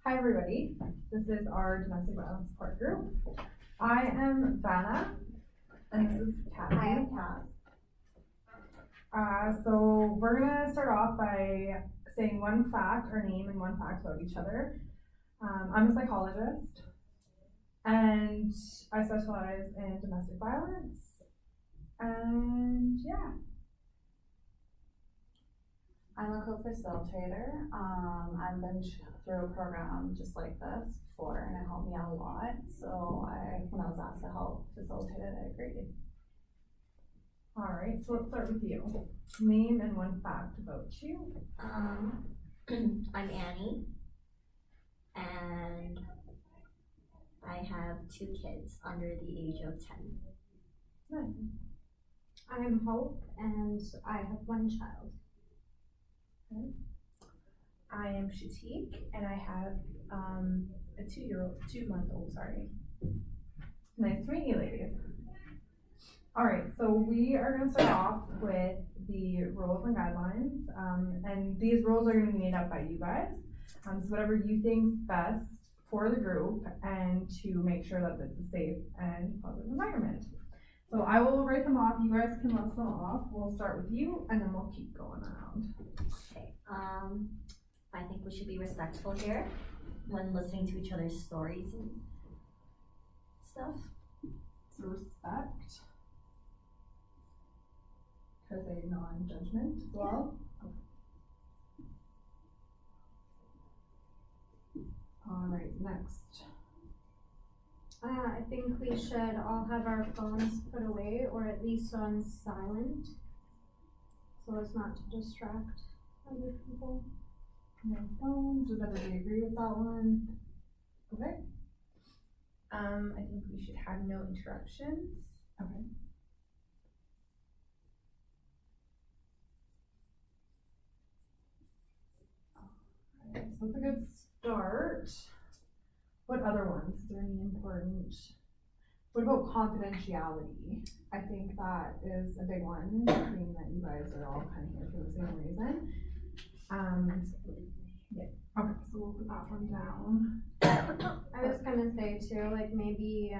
Hi everybody, this is our domestic violence support group. I am Vanna, and this is Cassie. Hi, I'm Cass. So we're gonna start off by saying one fact, our name, and one fact about each other. I'm a psychologist, and I specialize in domestic violence, and yeah. I'm a co-facilitator. I've been through a program just like this before, and it helped me out a lot. So when I was asked to help facilitate it, I agreed. All right, so let's start with you. Name and one fact about you. I'm Annie, and I have 2 kids under the age of 10. Nice. I'm Hope, and I have 1 child. Okay. I am Shatik, and I have a 2-month-old. Sorry. Nice to meet you, ladies. All right, so we are going to start off with the rules and guidelines, and these rules are going to be made up by you guys. So whatever you think's best for the group, and to make sure that it's a safe and positive environment. So I will write them off. You guys can list them off. We'll start with you, and then we'll keep going around. Okay. I think we should be respectful here when listening to each other's stories and stuff. So respect. Because a non-judgment as well. Okay. All right, next. I think we should all have our phones put away, or at least on silent, so as not to distract other people. No phones. Does everybody agree with that one? Okay. I think we should have no interruptions. Okay. Alright, so that's a good start. What other ones? Is there any important? What about confidentiality? I think that is a big one, being that you guys are all kind of here for the same reason. Yeah. Okay, so we'll put that one down. I was gonna say too, like maybe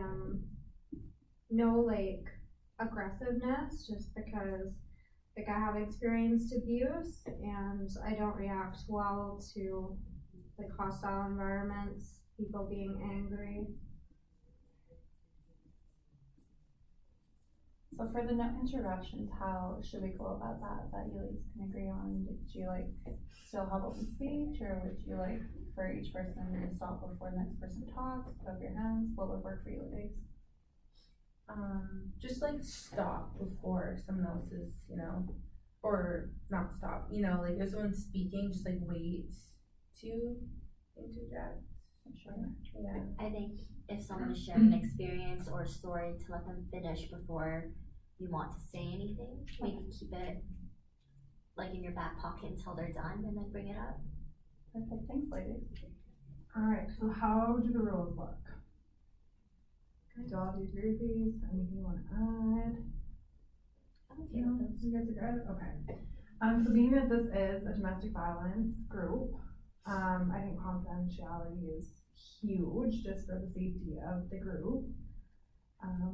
no like aggressiveness, just because like I have experienced abuse and I don't react well to like hostile environments, people being angry. So for the no interruptions, how should we go about that you ladies can agree on? Did you still have open speech, or would you for each person to stop before the next person talks, put up your hands? What would work for you ladies? Just stop before someone else is, or not stop. If someone's speaking, just wait to interject. Sure. Yeah. I think if someone is sharing an experience or a story, to let them finish before you want to say anything. Maybe keep it in your back pocket until they're done, and then bring it up. Perfect. Thanks, ladies. All right, so how do the rules look? Do all of you agree with these? Anything you want to add? I'm okay with this. You guys are good? Okay. So being that this is a domestic violence group, I think confidentiality is huge just for the safety of the group.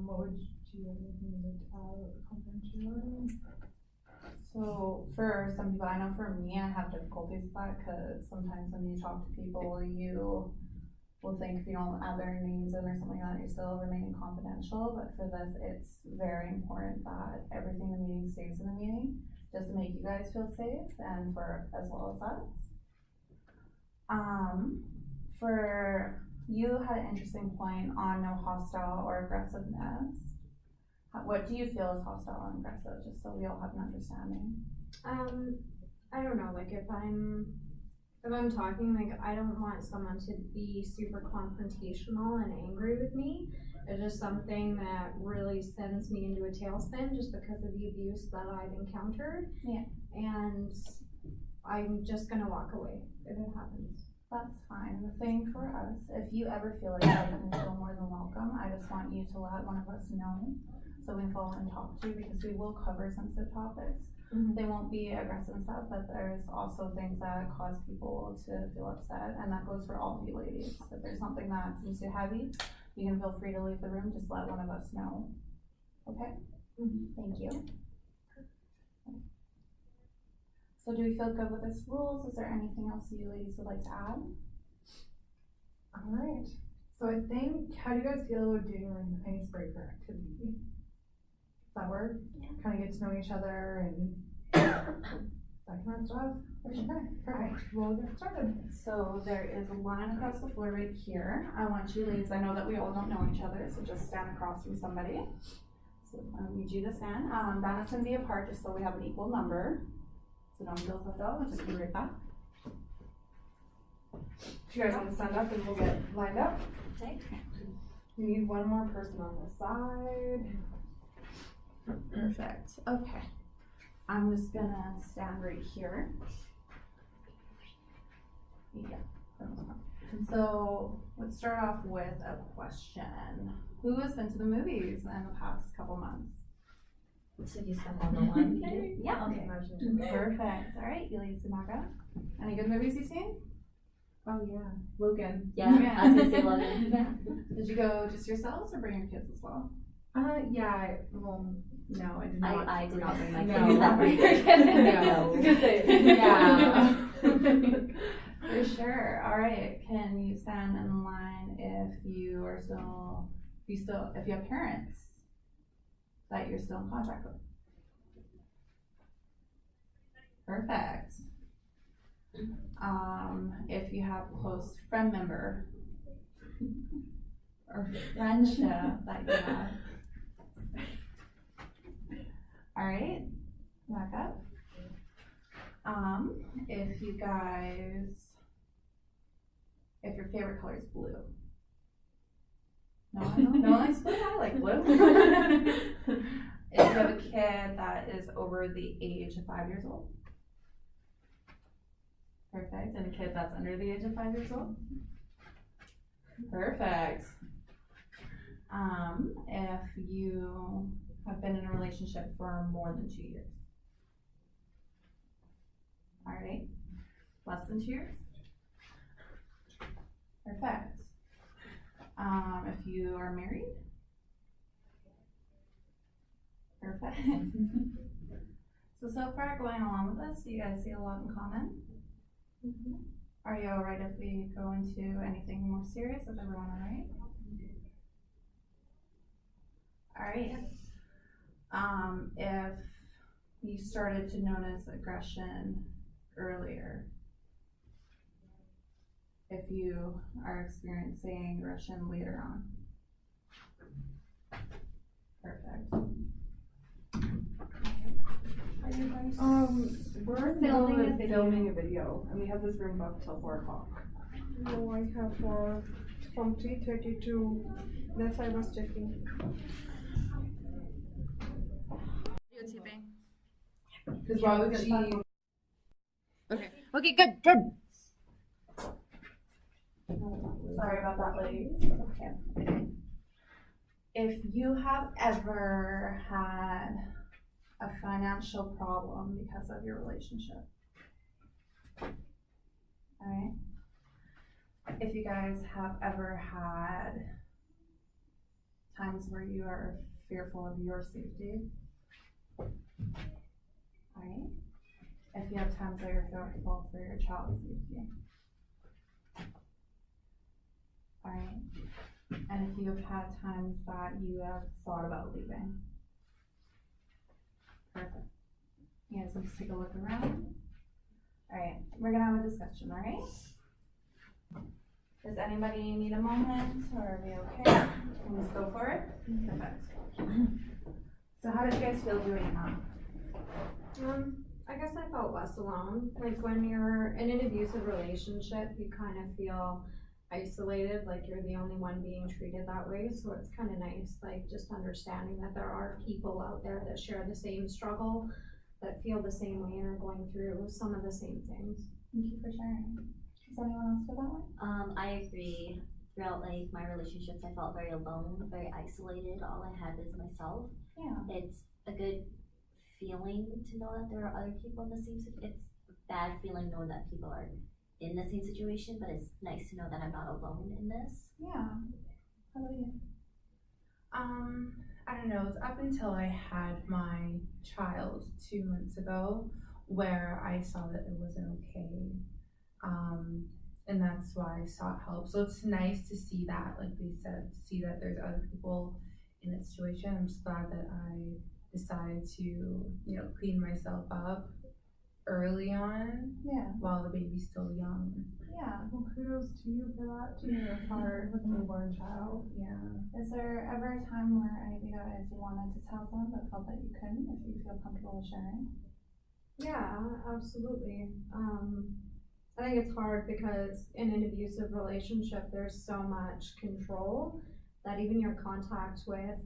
What would you have anything to add about confidentiality? So for some people, I know for me, I have difficulties with that because sometimes when you talk to people, you will think if you don't add their names in or something like that, you're still remaining confidential. But for this, it's very important that everything in the meeting stays in the meeting, just to make you guys feel safe and for as well as us. For you had an interesting point on no hostile or aggressiveness. What do you feel is hostile and aggressive, just so we all have an understanding? I don't know, if I'm talking, I don't want someone to be super confrontational and angry with me. It's just something that really sends me into a tailspin just because of the abuse that I've encountered. Yeah. And I'm just gonna walk away if it happens. That's fine. The thing for us, if you ever feel like you can feel more than welcome, I just want you to let one of us know so we can follow and talk to you, because we will cover sensitive topics. Mhm. They won't be aggressive and stuff, but there's also things that cause people to feel upset, and that goes for all of you ladies. If there's something that seems too heavy, you can feel free to leave the room, just let one of us know. Okay? Thank you. So do we feel good with this rules? Is there anything else you ladies would like to add? Alright, so I think, how do you guys feel about doing like an icebreaker activity? Does that work? Yeah. Kind of get to know each other and that kind of stuff? Okay, perfect, we'll get started. So there is a line across the floor right here. I want you ladies, I know that we all don't know each other, so just stand across from somebody. So I need you to stand. Vanna's gonna be apart just so we have an equal number. So don't feel left out, we'll just be right back. Do you guys want to stand up and we'll get lined up? Okay. We need one more person on the side. Perfect, okay. I'm just gonna stand right here. Yeah. And so let's start off with a question. Who has been to the movies in the past couple months? So you step on the line. Yeah, okay. Perfect, alright, you ladies can back up. Any good movies you've seen? Oh yeah, Logan. Yeah, I was gonna say Logan. Yeah. Did you go just yourselves or bring your kids as well? Yeah, well, no, I did not. I did not bring my No. kids. Not bring your kids. No. It's a good thing. Yeah. For sure, alright, can you stand in line if you are still, if you have parents that you're still in contact with? Perfect. If you have a close friend member or friendship that you have. Alright, back up. If you guys, if your favorite color is blue. No one likes blue, I like blue. If you have a kid that is over the age of 5 years old. Perfect, and a kid that's under the age of 5 years old? Perfect. If you have been in a relationship for more than 2 years. Alright, less than 2 years? Perfect. If you are married? Perfect. So far going along with this, do you guys see a lot in common? Are you alright if we go into anything more serious? Is everyone alright? Alright. If you started to notice aggression earlier, if you are experiencing aggression later on. Perfect. We're filming a video, and we have this room booked till 4 o'clock. No, I have from 3:30 to, that's I was checking. Because why would she? Okay, good. Sorry about that, ladies. Okay. If you have ever had a financial problem because of your relationship, alright? If you guys have ever had times where you are fearful of your safety, alright? If you have times where you're fearful for your child's safety, alright? And if you have had times that you have thought about leaving. Perfect. You guys let's take a look around. Alright, we're gonna have a discussion, alright? Does anybody need a moment, or are we okay? Can we just go for it? Perfect. So how did you guys feel doing that? I guess I felt less alone. Like when you're in an abusive relationship, you kind of feel isolated, like you're the only one being treated that way. So it's kind of nice, like just understanding that there are people out there that share the same struggle, that feel the same way and are going through some of the same things. Thank you for sharing. Does anyone else feel that way? I agree. Throughout like my relationships, I felt very alone, very isolated. All I had was myself. Yeah. It's a good feeling to know that there are other people in the same situation. It's a bad feeling knowing that people are in the same situation, but it's nice to know that I'm not alone in this. Yeah. How about you? I don't know, it's up until I had my child 2 months ago where I saw that it wasn't okay. And that's why I sought help. So it's nice to see that, like they said, to see that there's other people in that situation. I'm just glad that I decided to, clean myself up early on Yeah. while the baby's still young. Yeah. Well, kudos to you for that too. It's hard with a newborn child. Yeah. Is there ever a time where any of you guys you wanted to tell someone but felt that you couldn't, if you feel comfortable sharing? Yeah, absolutely. I think it's hard because in an abusive relationship, there's so much control that even your contact with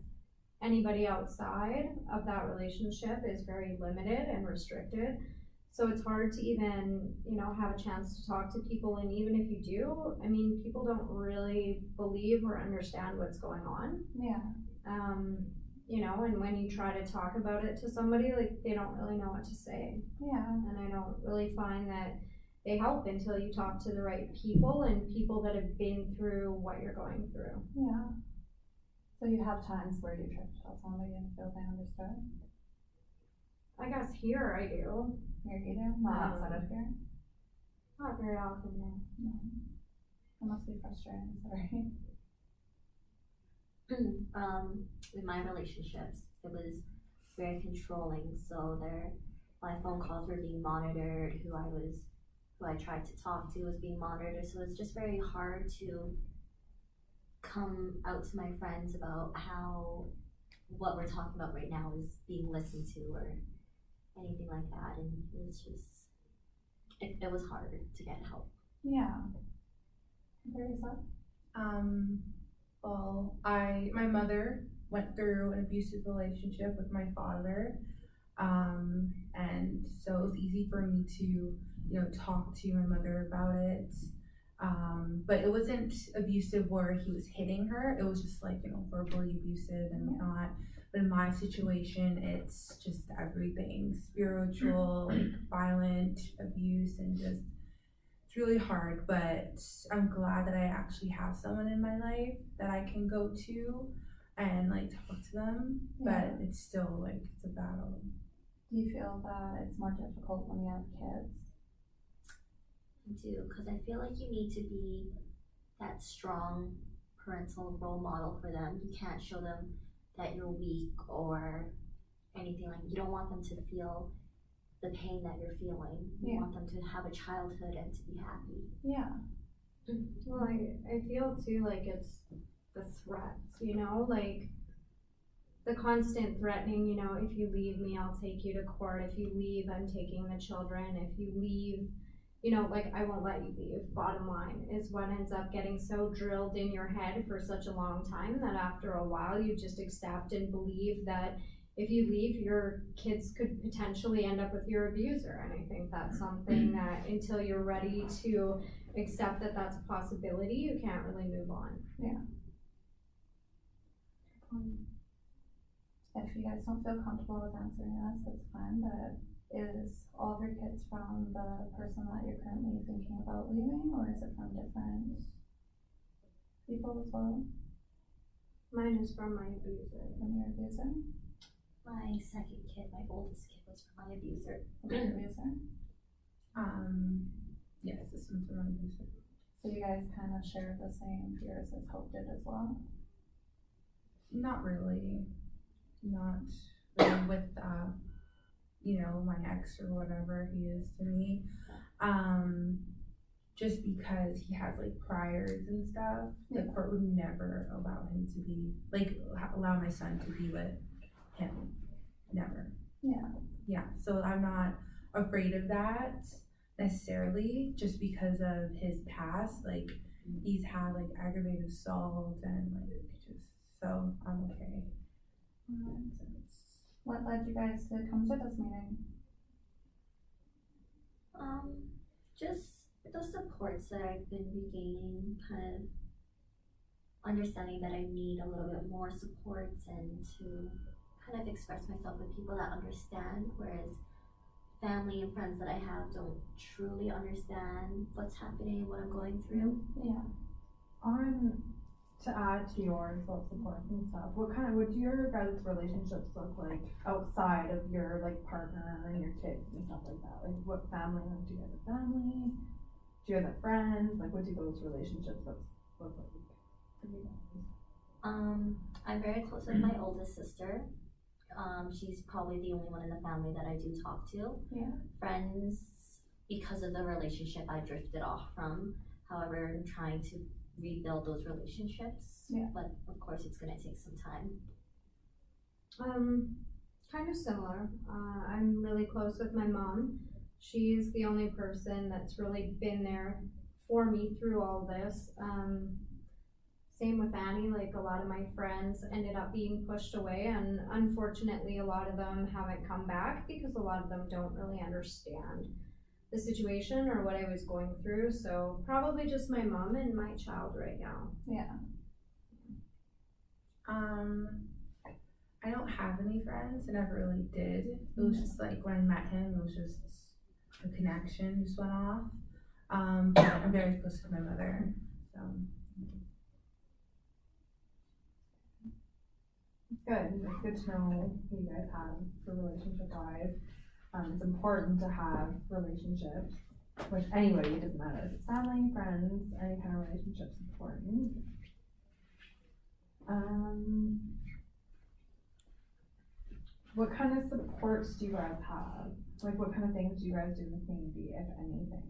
anybody outside of that relationship is very limited and restricted. So it's hard to even, have a chance to talk to people. And even if you do, I mean, people don't really believe or understand what's going on. Yeah. And when you try to talk about it to somebody, like, they don't really know what to say. Yeah. And I don't really find that they help until you talk to the right people and people that have been through what you're going through. Yeah. So you have times where you try to tell somebody and feel they understood? I guess here I do. Here you do? Not outside of here? Not very often, no. No. It must be frustrating, sorry. With my relationships, it was very controlling. So my phone calls were being monitored. Who I tried to talk to was being monitored. So it's just very hard to come out to my friends about how what we're talking about right now is being listened to or anything like that. And it was just, it was hard to get help. Yeah. Compare yourself? Well, my mother went through an abusive relationship with my father. And so it was easy for me to, talk to my mother about it. But it wasn't abusive where he was hitting her. It was just like, verbally abusive and whatnot. But in my situation, it's just everything spiritual, like violent abuse, and just it's really hard. But I'm glad that I actually have someone in my life that I can go to and like talk to them. Yeah. But it's still like it's a battle. Do you feel that it's more difficult when you have kids? I do, because I feel like you need to be that strong parental role model for them. You can't show them that you're weak or anything like. You don't want them to feel the pain that you're feeling. You want them to have a childhood and to be happy. Yeah. Well, I feel too like it's the threats, like the constant threatening, if you leave me, I'll take you to court. If you leave, I'm taking the children. If you leave, like, I won't let you leave. Bottom line is what ends up getting so drilled in your head for such a long time that after a while you just accept and believe that if you leave, your kids could potentially end up with your abuser. And I think that's something that until you're ready to accept that that's a possibility, you can't really move on. Yeah. If you guys don't feel comfortable with answering this, that's fine, but is all of your kids from the person that you're currently thinking about leaving, or is it from different people as well? Mine is from my abuser. From your abuser? My second kid, my oldest kid, was from my abuser. From your abuser? Yes, this one's from my abuser. So you guys kind of share the same fears as Hope did as well? Not really. Not really with my ex or whatever he is to me. Just because he has like priors and stuff, the court would never allow him to be allow my son to be with him. Never. Yeah. Yeah. So I'm not afraid of that necessarily, just because of his past. Like he's had like aggravated assault and just so I'm okay. What led you guys to come to this meeting? Just the supports that I've been regaining, kind of understanding that I need a little bit more supports and to kind of express myself with people that understand, whereas family and friends that I have don't truly understand what's happening, what I'm going through. Yeah. To add to yours about support and stuff, what do your guys' relationships look like outside of your like partner and your kids and stuff like that? Like what family, like do you guys have family? Do you guys have friends? Like what do those relationships look like for you guys? I'm very close with my oldest sister. She's probably the only one in the family that I do talk to. Yeah. Friends, because of the relationship I drifted off from. However, I'm trying to rebuild those relationships. Yeah. But of course it's gonna take some time. Kind of similar. I'm really close with my mom. She's the only person that's really been there for me through all this. Same with Annie, like a lot of my friends ended up being pushed away, and unfortunately a lot of them haven't come back because a lot of them don't really understand the situation or what I was going through. So probably just my mom and my child right now. Yeah. I don't have any friends. I never really did. It was just like when I met him, it was just a connection just went off. But I'm very close to my mother, so. Good. It's good to know who you guys have for relationship wise. It's important to have relationships with anybody. It doesn't matter if it's family, friends, any kind of relationship's important. What kind of supports do you guys have? Like what kind of things do you guys do in the community, if anything?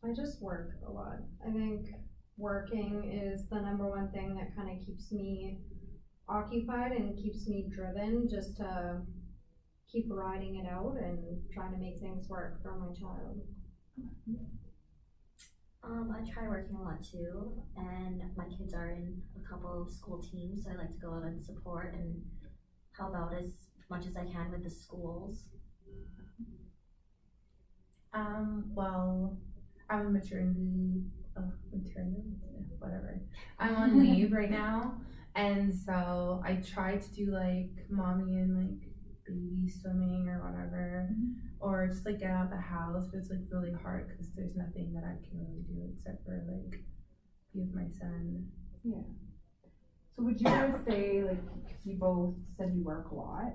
I just work a lot. I think working is the number one thing that kind of keeps me occupied and keeps me driven, just to keep riding it out and trying to make things work for my child. I try working a lot too, and my kids are in a couple of school teams, so I like to go out and support and help out as much as I can with the schools. Well, I'm whatever. I'm on leave right now, and so I try to do like mommy and like baby swimming or whatever, or just like get out of the house, but it's like really hard because there's nothing that I can really do except for like be with my son. Yeah. So would you guys say, like, because you both said you work a lot,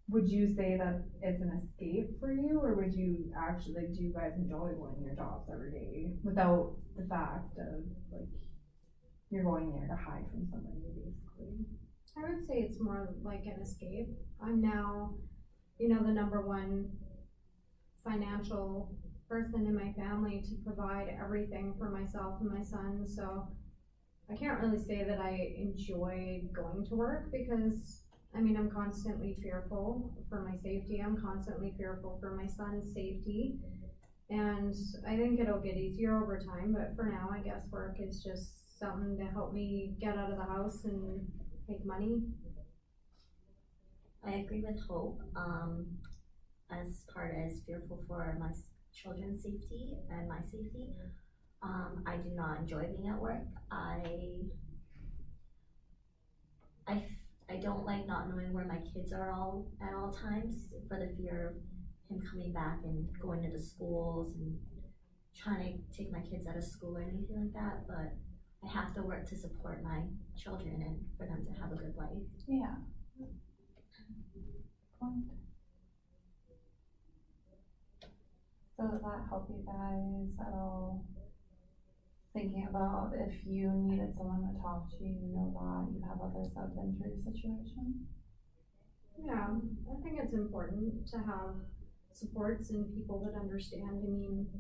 would you say that it's an escape for you, or would you actually, like, do you guys enjoy going to your jobs every day without the fact of, like, you're going there to hide from somebody, basically? I would say it's more like an escape. I'm now, the number one financial person in my family to provide everything for myself and my son, so I can't really say that I enjoy going to work because, I'm constantly fearful for my safety. I'm constantly fearful for my son's safety, and I think it'll get easier over time, but for now, I guess work is just something to help me get out of the house and make money. I agree with Hope, as part as fearful for my children's safety and my safety. I do not enjoy being at work. I don't like not knowing where my kids are at all times, for the fear of him coming back and going into schools and trying to take my kids out of school or anything like that, but I have to work to support my children and for them to have a good life. Yeah. So does that help you guys at all? Thinking about if you needed someone to talk to, you know that you have others that have been through your situation? Yeah, I think it's important to have supports and people that understand.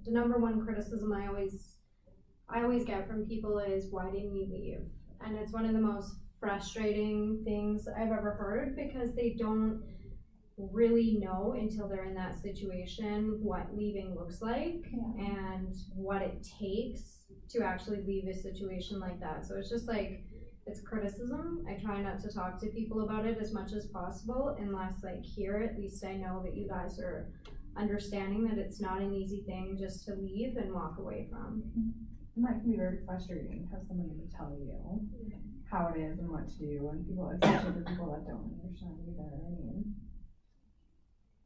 The number one criticism I always get from people is, why didn't you leave? And it's one of the most frustrating things I've ever heard, because they don't really know until they're in that situation what leaving looks like and what it takes to actually leave a situation like that. So it's just like, it's criticism. I try not to talk to people about it as much as possible unless here, at least I know that you guys are understanding that it's not an easy thing just to leave and walk away from. And that can be very frustrating to have somebody to tell you. how it is and what to do, and people, especially for people that don't understand either. I mean,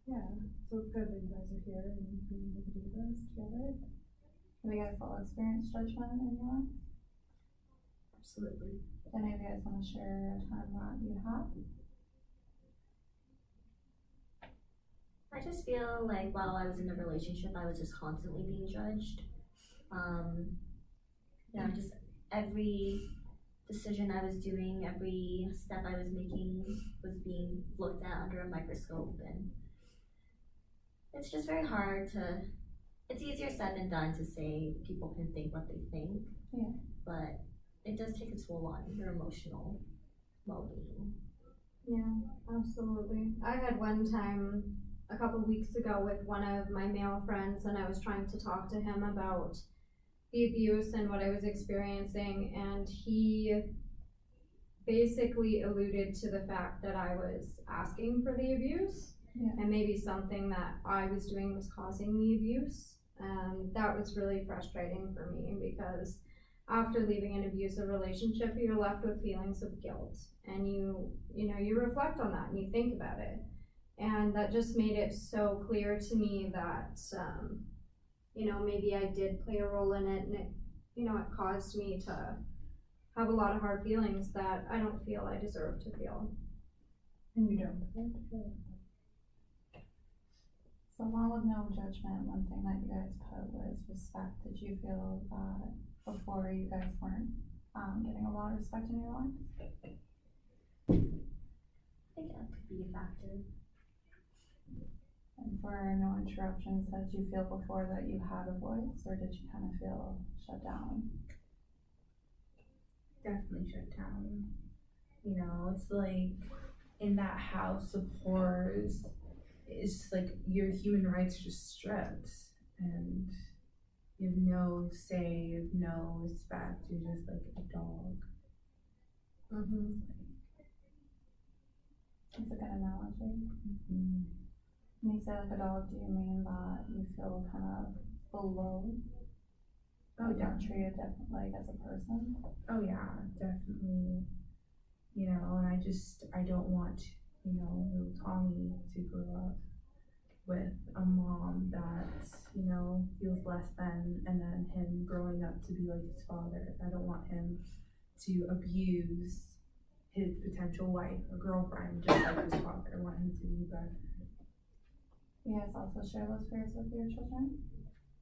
yeah, so it's good that you guys are here and being able to do this together. Have you guys all experienced judgment in your life? Absolutely. Any of you guys wanna share a time that you have? I just feel like while I was in the relationship, I was just constantly being judged. Just every decision I was doing, every step I was making was being looked at under a microscope, and it's just very hard to, it's easier said than done to say people can think what they think. Yeah. But it does take a toll on your emotional well-being. Yeah, absolutely. I had one time a couple weeks ago with one of my male friends, and I was trying to talk to him about the abuse and what I was experiencing, and he basically alluded to the fact that I was asking for the abuse, and maybe something that I was doing was causing the abuse. That was really frustrating for me, because after leaving an abusive relationship, you're left with feelings of guilt, and you reflect on that and you think about it. And that just made it so clear to me that, maybe I did play a role in it, and it caused me to have a lot of hard feelings that I don't feel I deserve to feel. And you don't. So along with no judgment, one thing that you guys put was respect. Did you feel that before you guys weren't getting a lot of respect in your life? I think that could be a factor. And for no interruptions, did you feel before that you had a voice, or did you kind of feel shut down? Definitely shut down. It's like in that house of horrors, it's just like your human rights are just stripped, and you have no say, you have no respect, you're just like a dog. That's a good analogy. Mm-hmm. When you say like a dog, do you mean that you feel kind of below? Oh, like yeah. not treated like as a person? Oh yeah, definitely. And I don't want, little Tommy to grow up with a mom that, feels less than, and then him growing up to be like his father. I don't want him to abuse his potential wife or girlfriend just like his father. I want him to be better. You guys also share those fears with your children?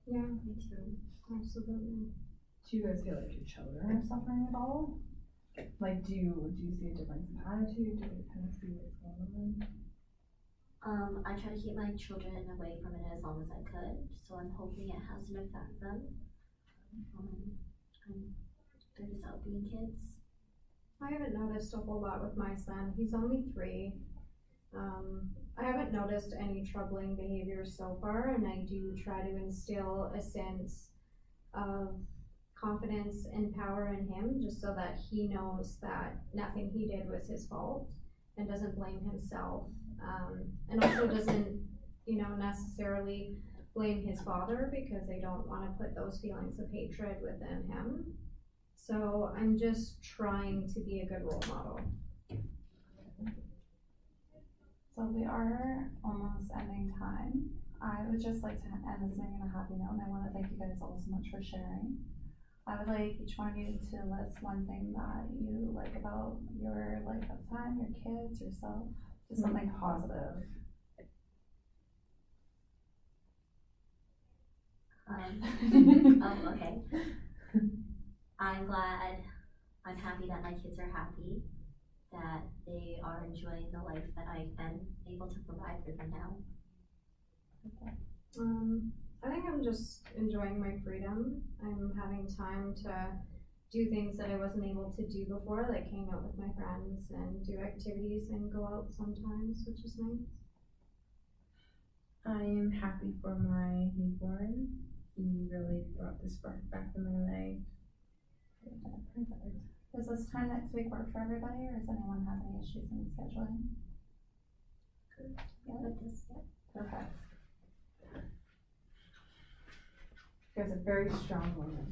Yeah, Me too. absolutely. Do you guys feel like your children are suffering at all? Like, do you see a difference in attitude? Do you kind of see what's going on? I try to keep my children away from it as long as I could, so I'm hoping it hasn't affected them. They're just out being kids. I haven't noticed a whole lot with my son. He's only 3. I haven't noticed any troubling behaviors so far, and I do try to instill a sense of confidence and power in him, just so that he knows that nothing he did was his fault and doesn't blame himself, and also doesn't, necessarily blame his father, because they don't want to put those feelings of hatred within him. So I'm just trying to be a good role model. So we are almost ending time. I would just like to end this meeting on a happy note, and I want to thank you guys all so much for sharing. I would like each one of you to list one thing that you like about your life at the time, your kids, yourself, just something positive. Okay. I'm happy that my kids are happy, that they are enjoying the life that I am able to provide for them now. I think I'm just enjoying my freedom. I'm having time to do things that I wasn't able to do before, like hang out with my friends and do activities and go out sometimes, which is nice. I am happy for my newborn. He really brought the spark back in my life. Does this time next week work for everybody, or does anyone have any issues in scheduling? Good. Yeah, like this. Yeah. Perfect. You guys are very strong women.